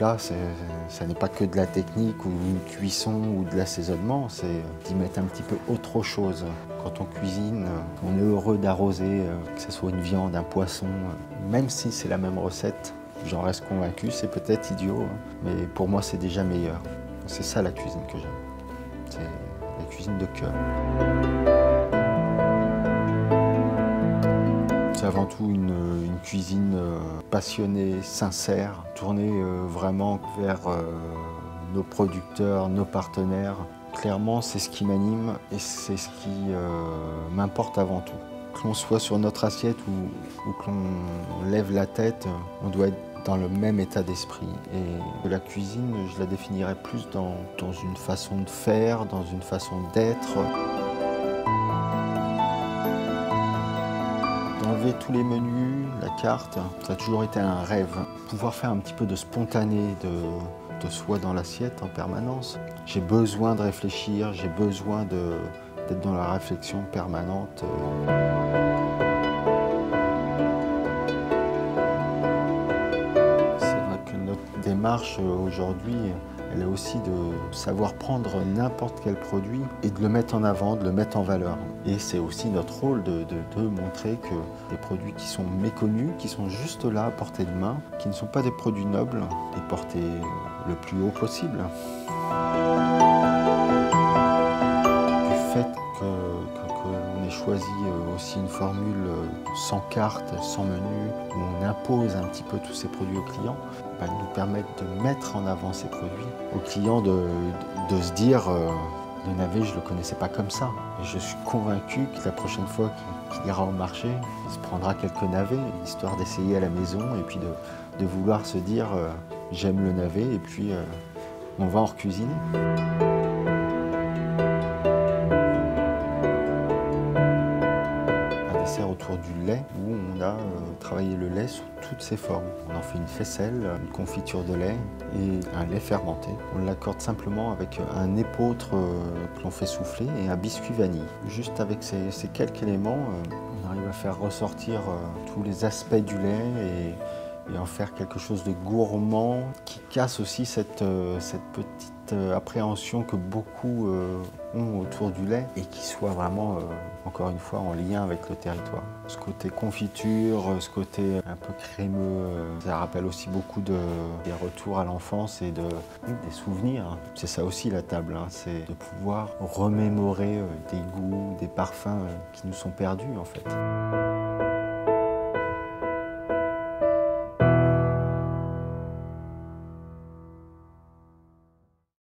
plat, ça n'est pas que de la technique ou une cuisson ou de l'assaisonnement, c'est d'y mettre un petit peu autre chose. Quand on cuisine, on est heureux d'arroser, que ce soit une viande, un poisson, même si c'est la même recette, j'en reste convaincu, c'est peut-être idiot, mais pour moi c'est déjà meilleur. C'est ça la cuisine que j'aime, c'est la cuisine de cœur. C'est avant tout une cuisine passionnée, sincère, tournée vraiment vers nos producteurs, nos partenaires. Clairement, c'est ce qui m'anime et c'est ce qui m'importe avant tout. Que l'on soit sur notre assiette ou que l'on lève la tête, on doit être dans le même état d'esprit. Et la cuisine, je la définirais plus dans une façon de faire, dans une façon d'être. D'enlever tous les menus, la carte, ça a toujours été un rêve. Pouvoir faire un petit peu de spontané, de soi dans l'assiette en permanence. J'ai besoin de réfléchir, j'ai besoin d'être dans la réflexion permanente. C'est vrai que notre démarche aujourd'hui, elle est aussi de savoir prendre n'importe quel produit et de le mettre en avant, de le mettre en valeur. Et c'est aussi notre rôle de montrer que des produits qui sont méconnus, qui sont juste là à portée de main, qui ne sont pas des produits nobles, les porter le plus haut possible. Du fait qu'on ait choisi aussi une formule sans carte, sans menu, où on impose un petit peu tous ces produits aux clients, nous permettent de mettre en avant ces produits, aux clients de se dire le navet, je ne le connaissais pas comme ça. Et je suis convaincu que la prochaine fois qu'il ira au marché, il se prendra quelques navets, histoire d'essayer à la maison et puis de vouloir se dire j'aime le navet et puis on va en cuisiner. Autour du lait, où on a travaillé le lait sous toutes ses formes. On en fait une faisselle, une confiture de lait et un lait fermenté. On l'accorde simplement avec un épeautre que l'on fait souffler et un biscuit vanille. Juste avec ces quelques éléments, on arrive à faire ressortir tous les aspects du lait et en faire quelque chose de gourmand qui casse aussi cette petite appréhension que beaucoup ont autour du lait et qui soit vraiment, encore une fois, en lien avec le territoire. Ce côté confiture, ce côté un peu crémeux, ça rappelle aussi beaucoup des retours à l'enfance et des souvenirs. C'est ça aussi la table, c'est de pouvoir remémorer des goûts, des parfums qui nous sont perdus en fait.